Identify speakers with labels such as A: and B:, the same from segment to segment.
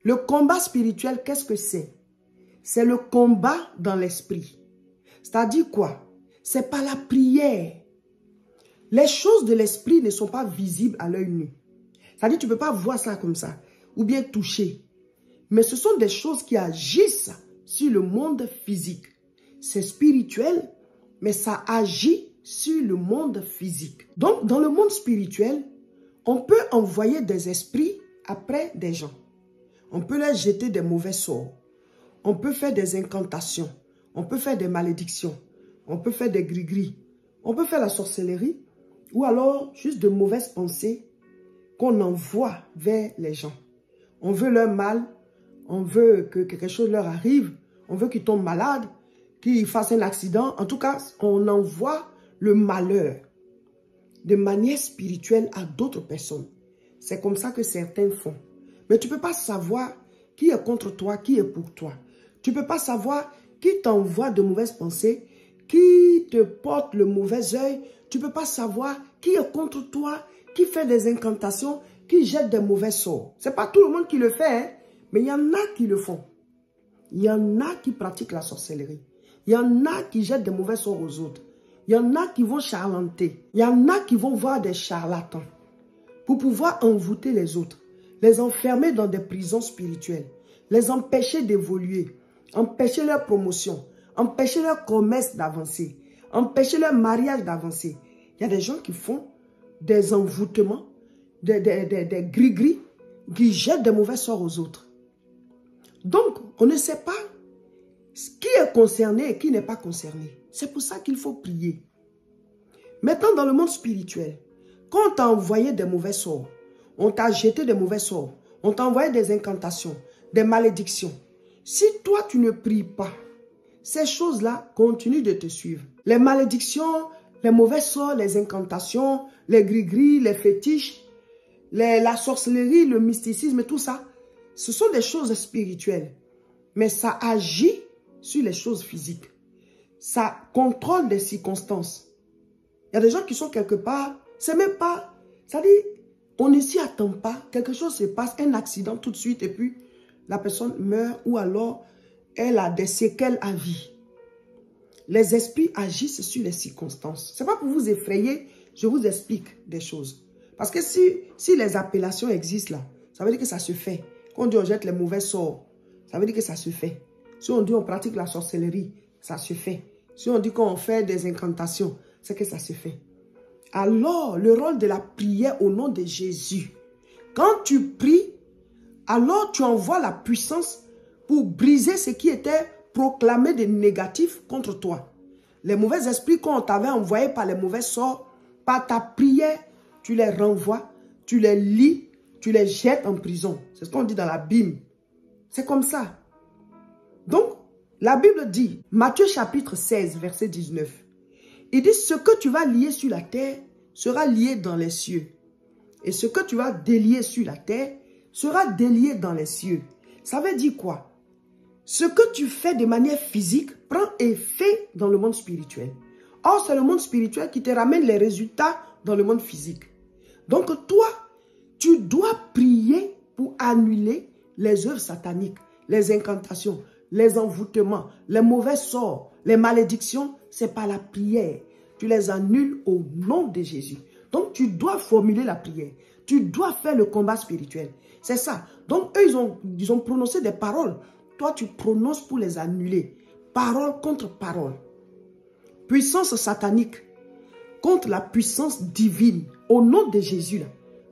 A: Le combat spirituel, qu'est-ce que c'est? C'est le combat dans l'esprit. C'est-à-dire quoi? C'est par la prière. Les choses de l'esprit ne sont pas visibles à l'œil nu. C'est-à-dire, tu ne peux pas voir ça comme ça, ou bien toucher. Mais ce sont des choses qui agissent sur le monde physique. C'est spirituel, mais ça agit sur le monde physique. Donc, dans le monde spirituel, on peut envoyer des esprits après des gens. On peut leur jeter des mauvais sorts. On peut faire des incantations. On peut faire des malédictions. On peut faire des gris-gris. On peut faire la sorcellerie. Ou alors, juste de mauvaises pensées qu'on envoie vers les gens. On veut leur mal. On veut que quelque chose leur arrive. On veut qu'ils tombent malades, qu'ils fassent un accident. En tout cas, on envoie le malheur de manière spirituelle à d'autres personnes. C'est comme ça que certains font. Mais tu ne peux pas savoir qui est contre toi, qui est pour toi. Tu ne peux pas savoir qui t'envoie de mauvaises pensées, qui te porte le mauvais œil. Tu ne peux pas savoir qui est contre toi, qui fait des incantations, qui jette des mauvais sorts. Ce n'est pas tout le monde qui le fait, hein, mais il y en a qui le font. Il y en a qui pratiquent la sorcellerie. Il y en a qui jettent des mauvais sorts aux autres. Il y en a qui vont charlanter. Il y en a qui vont voir des charlatans pour pouvoir envoûter les autres, les enfermer dans des prisons spirituelles, les empêcher d'évoluer, empêcher leur promotion, empêcher leur commerce d'avancer, empêcher leur mariage d'avancer. Il y a des gens qui font des envoûtements, des gris-gris, qui jettent des mauvais sorts aux autres. Donc, on ne sait pas qui est concerné et qui n'est pas concerné. C'est pour ça qu'il faut prier. Maintenant, dans le monde spirituel, quand on t'a envoyé des mauvais sorts, on t'a jeté des mauvais sorts, on t'a envoyé des incantations, des malédictions. Si toi, tu ne pries pas, ces choses-là continuent de te suivre. Les malédictions, les mauvais sorts, les incantations, les gris-gris, les fétiches, la sorcellerie, le mysticisme et tout ça, ce sont des choses spirituelles. Mais ça agit sur les choses physiques. Ça contrôle des circonstances. Il y a des gens qui sont quelque part, c'est même pas, ça dit, on ne s'y attend pas, quelque chose se passe, un accident tout de suite et puis la personne meurt ou alors elle a des séquelles à vie. Les esprits agissent sur les circonstances. Ce n'est pas pour vous effrayer, je vous explique des choses. Parce que si les appellations existent là, ça veut dire que ça se fait. Quand on dit on jette les mauvais sorts, ça veut dire que ça se fait. Si on dit on pratique la sorcellerie, ça se fait. Si on dit qu'on fait des incantations, c'est que ça se fait. Alors, le rôle de la prière au nom de Jésus, quand tu pries, alors tu envoies la puissance pour briser ce qui était proclamé de négatif contre toi. Les mauvais esprits qu'on t'avait envoyés par les mauvais sorts, par ta prière, tu les renvoies, tu les lis, tu les jettes en prison. C'est ce qu'on dit dans la Bible. C'est comme ça. Donc, la Bible dit, Matthieu chapitre 16, verset 19, il dit, ce que tu vas lier sur la terre sera lié dans les cieux. Et ce que tu vas délier sur la terre sera délié dans les cieux. Ça veut dire quoi? Ce que tu fais de manière physique prend effet dans le monde spirituel. Or, c'est le monde spirituel qui te ramène les résultats dans le monde physique. Donc, toi, tu dois prier pour annuler les œuvres sataniques, les incantations, les envoûtements, les mauvais sorts, les malédictions. C'est par la prière. Tu les annules au nom de Jésus. Donc, tu dois formuler la prière. Tu dois faire le combat spirituel. C'est ça. Donc, eux, ils ont prononcé des paroles. Toi, tu prononces pour les annuler. Parole contre parole. Puissance satanique contre la puissance divine. Au nom de Jésus, là.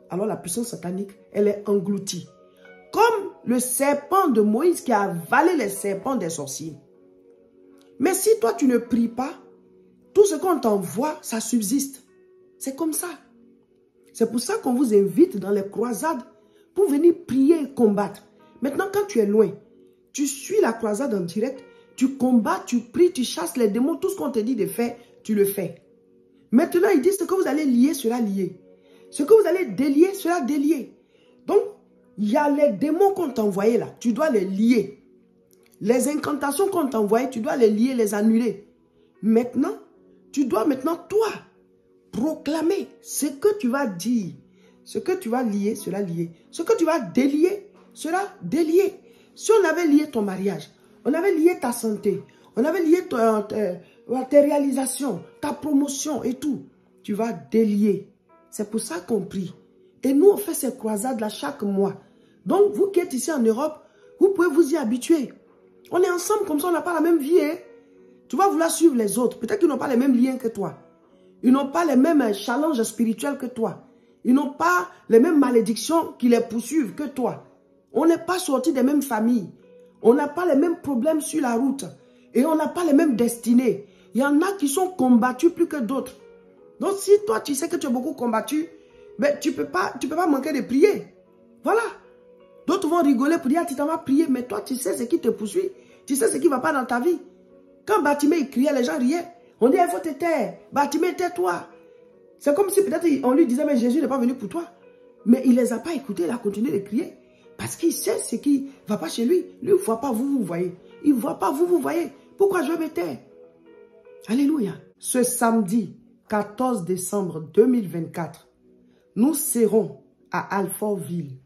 A: Alors, la puissance satanique, elle est engloutie. Comme le serpent de Moïse qui a avalé les serpents des sorciers. Mais si toi, tu ne pries pas, tout ce qu'on t'envoie, ça subsiste. C'est comme ça. C'est pour ça qu'on vous invite dans les croisades pour venir prier et combattre. Maintenant, quand tu es loin, tu suis la croisade en direct, tu combats, tu pries, tu chasses les démons, tout ce qu'on te dit de faire, tu le fais. Maintenant, il dit ce que vous allez lier sera lié. Ce que vous allez délier sera délié. Donc, il y a les démons qu'on t'a envoyés là, tu dois les lier. Les incantations qu'on t'a envoyées, tu dois les lier, les annuler. Maintenant, tu dois maintenant, toi, proclamer ce que tu vas dire. Ce que tu vas lier sera lié. Ce que tu vas délier sera délié. Si on avait lié ton mariage, on avait lié ta santé, on avait lié tes réalisations, ta promotion et tout, tu vas délier. C'est pour ça qu'on prie. Et nous, on fait ces croisades-là chaque mois. Donc, vous qui êtes ici en Europe, vous pouvez vous y habituer. On est ensemble comme ça, on n'a pas la même vie. Hein? Tu vas vouloir suivre les autres. Peut-être qu'ils n'ont pas les mêmes liens que toi. Ils n'ont pas les mêmes challenges spirituels que toi. Ils n'ont pas les mêmes malédictions qui les poursuivent que toi. On n'est pas sortis des mêmes familles. On n'a pas les mêmes problèmes sur la route. Et on n'a pas les mêmes destinées. Il y en a qui sont combattus plus que d'autres. Donc si toi tu sais que tu es beaucoup combattu, ben, tu peux pas manquer de prier. Voilà. D'autres vont rigoler pour dire, ah, tu t'en vas prier, mais toi tu sais ce qui te poursuit. Tu sais ce qui ne va pas dans ta vie. Quand Bartimée criait, les gens riaient. On dit, il faut te taire. Bartimée, tais-toi. C'est comme si peut-être on lui disait, mais Jésus n'est pas venu pour toi. Mais il ne les a pas écoutés, il a continué de crier. Parce qu'il sait ce qui ne va pas chez lui. Lui, il ne voit pas, vous voyez. Il ne voit pas, vous voyez. Pourquoi je me taire? Alléluia. Ce samedi 14 décembre 2024, nous serons à Alfortville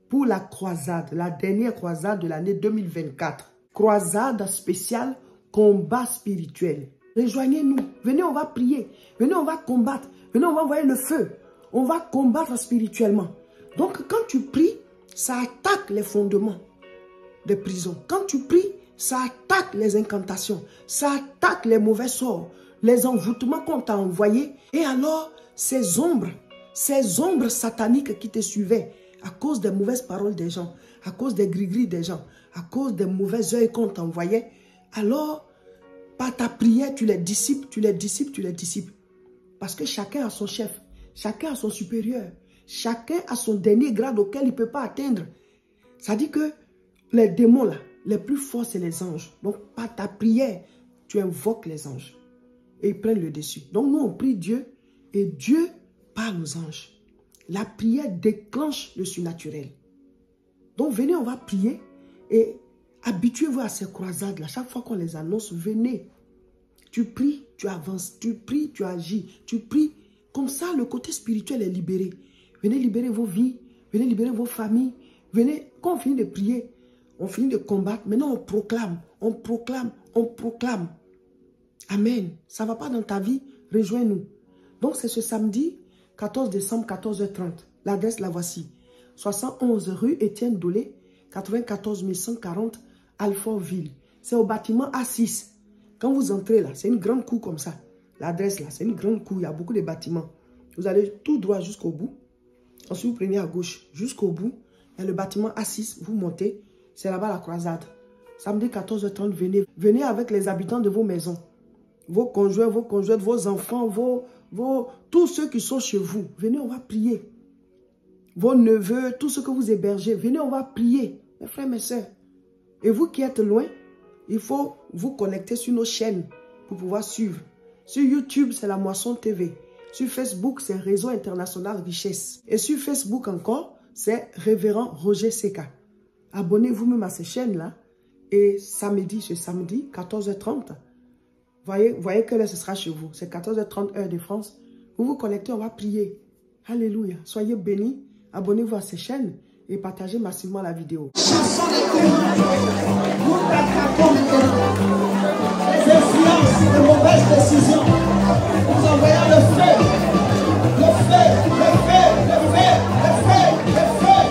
A: pour la croisade, la dernière croisade de l'année 2024. Croisade spéciale, combat spirituel. Rejoignez-nous. Venez, on va prier. Venez, on va combattre. Venez, on va envoyer le feu. On va combattre spirituellement. Donc, quand tu pries, ça attaque les fondements des prisons. Quand tu pries, ça attaque les incantations. Ça attaque les mauvais sorts, les envoûtements qu'on t'a envoyés. Et alors, ces ombres sataniques qui te suivaient à cause des mauvaises paroles des gens, à cause des gris-gris des gens, à cause des mauvais œils qu'on t'envoyait, alors, par ta prière, tu les dissipes, tu les dissipes, tu les dissipes. Parce que chacun a son chef, chacun a son supérieur, chacun a son dernier grade auquel il ne peut pas atteindre. Ça dit que les démons là, les plus forts, c'est les anges. Donc, par ta prière, tu invoques les anges. Et ils prennent le dessus. Donc, nous, on prie Dieu et Dieu parle aux anges. La prière déclenche le surnaturel. Donc, venez, on va prier et habituez-vous à ces croisades-là. Chaque fois qu'on les annonce, venez. Tu pries, tu avances. Tu pries, tu agis. Tu pries. Comme ça, le côté spirituel est libéré. Venez libérer vos vies. Venez libérer vos familles. Venez, quand on finit de prier, on finit de combattre. Maintenant, on proclame. On proclame. On proclame. Amen. Ça ne va pas dans ta vie? Rejoins-nous. Donc, c'est ce samedi 14 décembre, 14h30. L'adresse, la voici. 71 rue Étienne Dolé, 94 140, Alfortville. C'est au bâtiment A6. Quand vous entrez là, c'est une grande cour comme ça. L'adresse là, c'est une grande cour. Il y a beaucoup de bâtiments. Vous allez tout droit jusqu'au bout. Ensuite, vous prenez à gauche jusqu'au bout. Il y a le bâtiment A6. Vous montez. C'est là-bas la croisade. Samedi 14h30, venez. Venez avec les habitants de vos maisons. Vos conjoints, vos conjointes, vos enfants, tous ceux qui sont chez vous. Venez, on va prier. Vos neveux, tous ceux que vous hébergez. Venez, on va prier. Mes frères, mes soeurs. Et vous qui êtes loin, il faut vous connecter sur nos chaînes pour pouvoir suivre. Sur YouTube, c'est La Moisson TV. Sur Facebook, c'est Réseau International Richesse. Et sur Facebook encore, c'est Révérend Roger Seka. Abonnez-vous même à ces chaînes-là. Et samedi, ce samedi, 14h30, voyez que là, ce sera chez vous. C'est 14h30 heure de France. Vous vous connectez, on va prier. Alléluia. Soyez bénis. Abonnez-vous à ces chaînes et partagez massivement la vidéo.
B: Chassons les courants. Nous t'attrapons maintenant. Les influences, les mauvaises décisions. Nous envoyons le feu. Le feu, le feu, le feu, le feu, le feu.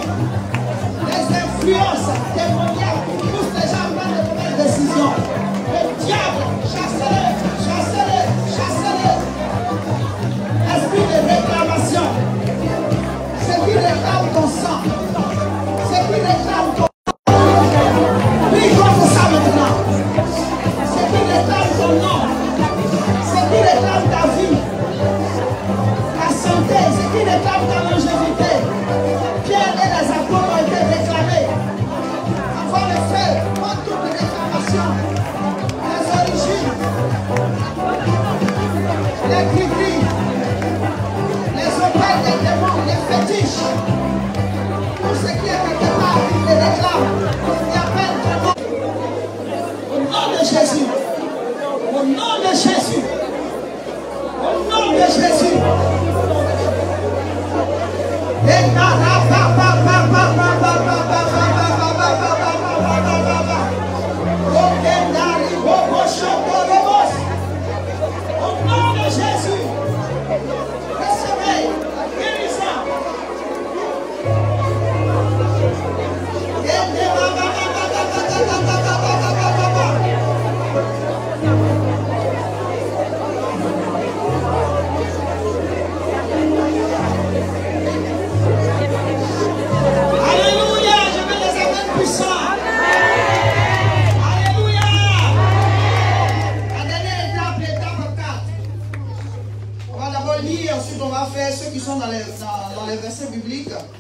B: Les influences démoniaques qui poussent les gens à prendre de mauvaises décisions. Le diable, chassez-les, chassez-les, chassez-les. Esprit de réclamation. C'est qui réclame ton sang. C'est qui réclame ton sang. Lui, il contre ça maintenant. C'est qui réclame ton nom. C'est qui réclame ta vie. Ta santé. C'est qui réclame ta longévité. Pierre et les apôtres ont été réclamés. Envoie le feu. Prends toutes les réclamations. Les origines. Les cris. Les opères des démons. Les fétiches. Tout ce qui est quelque part, il les réclame. Il appelle vraiment. Au nom de Jésus. Au nom de Jésus. Au nom de Jésus. Et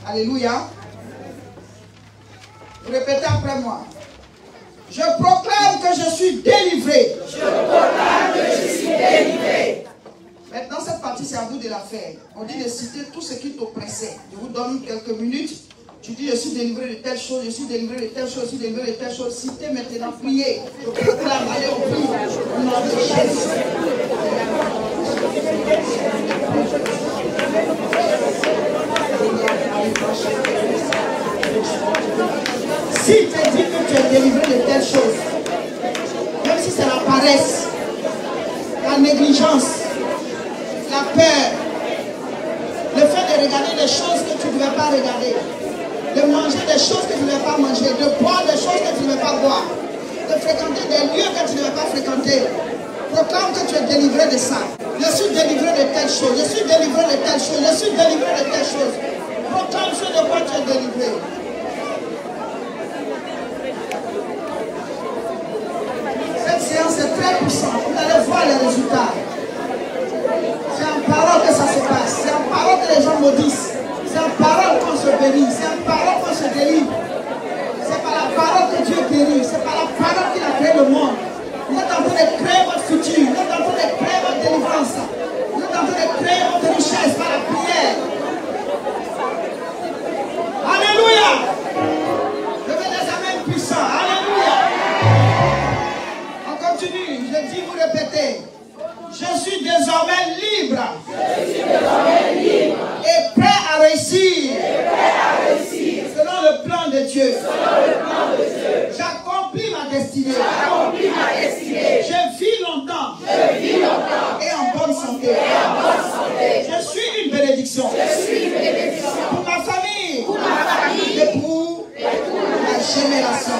B: Alléluia. Vous répétez après moi. Je proclame que je suis délivré. Je proclame que je suis délivré. Maintenant, cette partie, c'est à vous de la faire. On dit de citer tout ce qui t'oppressait. Je vous donne quelques minutes. Tu dis, je suis délivré de telle chose, je suis délivré de telle chose, je suis délivré de telle chose. Citez maintenant, priez. Je proclame, allez, on prie. Au nom de Jésus. Si tu dis que tu es délivré de telle chose, même si c'est la paresse, la négligence, la peur, le fait de regarder des choses que tu ne devais pas regarder, de manger des choses que tu ne devais pas manger, de boire des choses que tu ne devais pas boire, de fréquenter des lieux que tu ne devais pas fréquenter, proclame que tu es délivré de ça. Je suis délivré de telle chose, je suis délivré de telle chose, je suis délivré de telle chose. Proclame ce de quoi tu es délivré. Cette séance est très puissante. Vous allez voir les résultats. C'est en parole que ça se passe. C'est en parole que les gens maudissent. C'est en parole qu'on se bénit. C'est en parole qu'on se délivre. C'est par la parole que Dieu guérit. C'est par la parole qu'il a créé le monde. Vous êtes en train de créer votre futur. Vous êtes en train de créer votre délivrance. Vous êtes en train de créer votre richesse par la prière. Alléluia. Je veux des amens puissants. Alléluia. On continue. Je dis, vous répétez. Je suis désormais libre. Je suis désormais libre. Et prêt à réussir. Selon le plan de Dieu. J'accomplis ma destinée. Je vis longtemps. Et en bonne santé. Je suis une bénédiction. Pour ma famille. Et pour la génération.